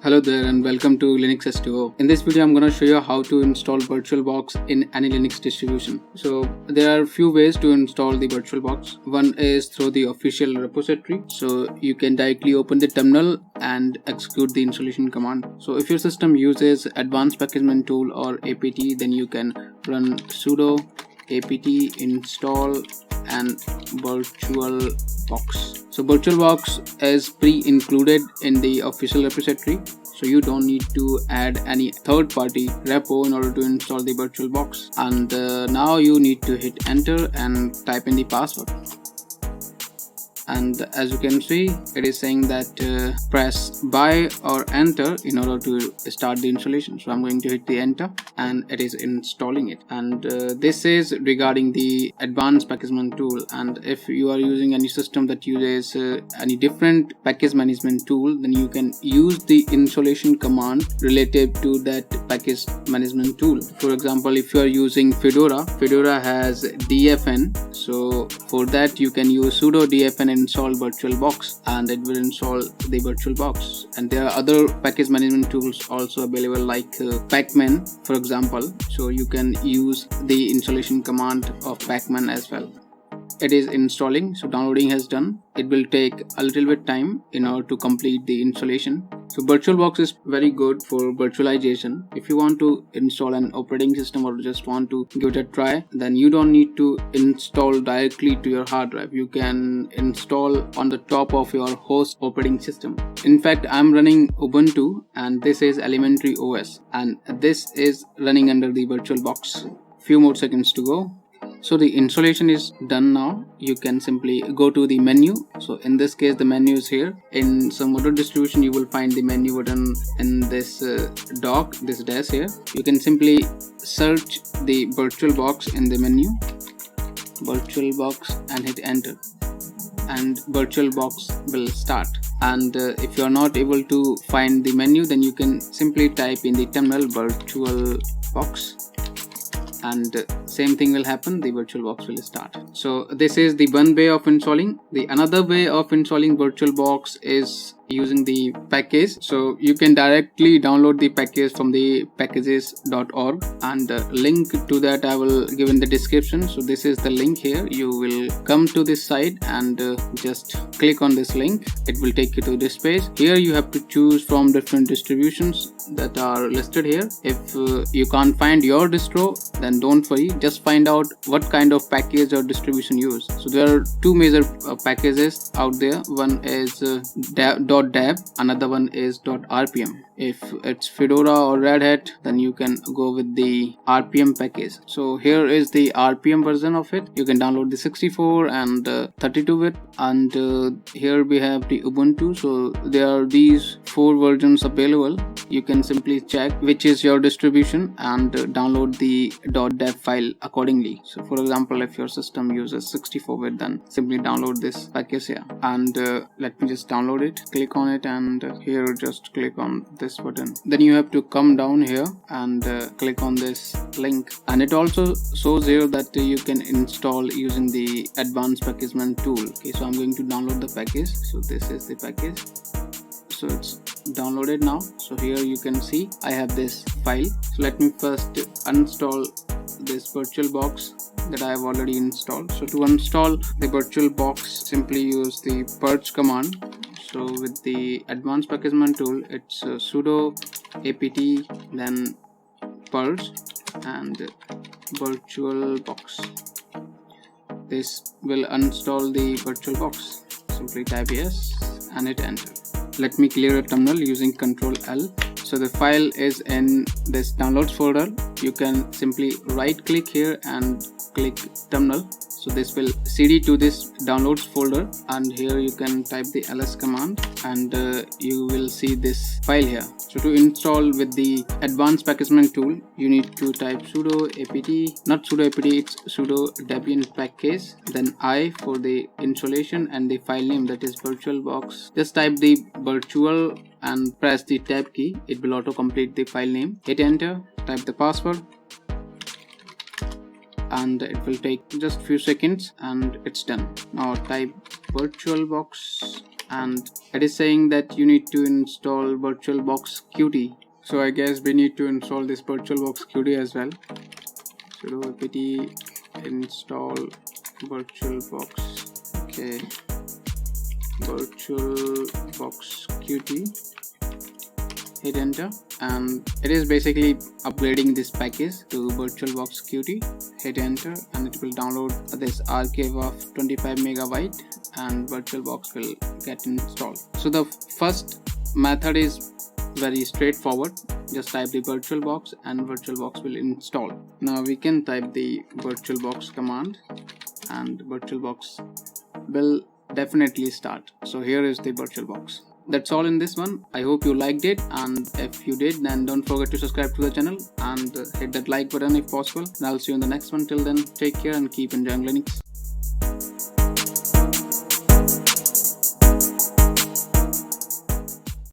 Hello there and welcome to Linux S2O. In this video I'm going to show you how to install Virtualbox in any Linux distribution. So there are few ways to install the Virtualbox. One is through the official repository. So you can directly open the terminal and execute the installation command. So if your system uses advanced packagement tool or apt, then you can run sudo apt install and Virtualbox. So Virtualbox is pre-included in the official repository, so you don't need to add any third-party repo in order to install the Virtualbox. And now you need to hit enter and type in the password. And as you can see, it is saying that press buy or enter in order to start the installation. So I'm going to hit the enter and it is installing it. And this is regarding the advanced packagement tool. And if you are using any system that uses any different package management tool, then you can use the installation command related to that package management tool. For example, if you are using Fedora has dfn. So for that you can use sudo dfn install Virtualbox and it will install the Virtualbox. And there are other package management tools also available like pacman, for example. So you can use the installation command of pacman as well. It is installing, so downloading has done. It will take a little bit time in order to complete the installation. So Virtualbox is very good for virtualization. If you want to install an operating system or just want to give it a try, then you don't need to install directly to your hard drive. You can install on the top of your host operating system. In fact, I'm running Ubuntu and this is elementary OS and this is running under the Virtualbox. Few more seconds to go. So the installation is done now. You can simply go to the menu. So in this case the menu is here. In some other distribution you will find the menu button in this dock, this dash here. You can simply search the Virtualbox in the menu, Virtualbox, and hit enter and Virtualbox will start. And if you are not able to find the menu, then you can simply type in the terminal Virtualbox and same thing will happen, the Virtualbox will start. So this is the one way of installing. The another way of installing Virtualbox is using the package. So you can directly download the package from the packages.org and link to that I will give in the description. So this is the link here. You will come to this site and just click on this link. It will take you to this page. Here you have to choose from different distributions that are listed here. If you can't find your distro, then don't worry, just find out what kind of package or distribution you use. So there are two major packages out there. One is .deb, another one is .rpm. If it's Fedora or Red Hat, then you can go with the RPM package. So here is the RPM version of it. You can download the 64 and 32-bit, and here we have the Ubuntu. So there are these 4 versions available. You can simply check which is your distribution and download the .deb file accordingly. So for example, if your system uses 64-bit, then simply download this package here. And let me just download it. Click on it and here just click on this button. Then you have to come down here and click on this link, and it also shows here that you can install using the advanced packagement tool. Okay, so I'm going to download the package. So this is the package. So it's downloaded now. So here you can see I have this file. So let me first uninstall this Virtualbox that I have already installed. So to install the Virtualbox, simply use the purge command. So with the advanced packagement tool, it's sudo apt then purge and Virtualbox. This will uninstall the Virtualbox. Simply type yes and hit enter. Let me clear a terminal using Ctrl L. So the file is in this downloads folder. You can simply right click here and click terminal. So this will cd to this downloads folder, and here you can type the ls command and you will see this file here. So to install with the advanced packagement tool, you need to type sudo apt, not sudo apt, it's sudo debian package, then I for the installation and the file name, that is Virtualbox. Just type the virtual and press the tab key. It will auto complete the file name. Hit enter, type the password, and it will take just few seconds and it's done. Now type Virtualbox and it is saying that you need to install Virtualbox Qt. So I guess we need to install this Virtualbox Qt as well. Sudo apt install Virtualbox. Okay, Virtualbox Qt. Hit enter, and it is basically upgrading this package to Virtualbox Qt. Hit enter, and it will download this archive of 25 megabyte, and Virtualbox will get installed. So the first method is very straightforward. Just type the Virtualbox and Virtualbox will install. Now we can type the Virtualbox command and Virtualbox will definitely start. So here is the Virtualbox. That's all in this one. I hope you liked it, and if you did, then don't forget to subscribe to the channel and hit that like button if possible, and I'll see you in the next one. Till then, take care and keep enjoying Linux.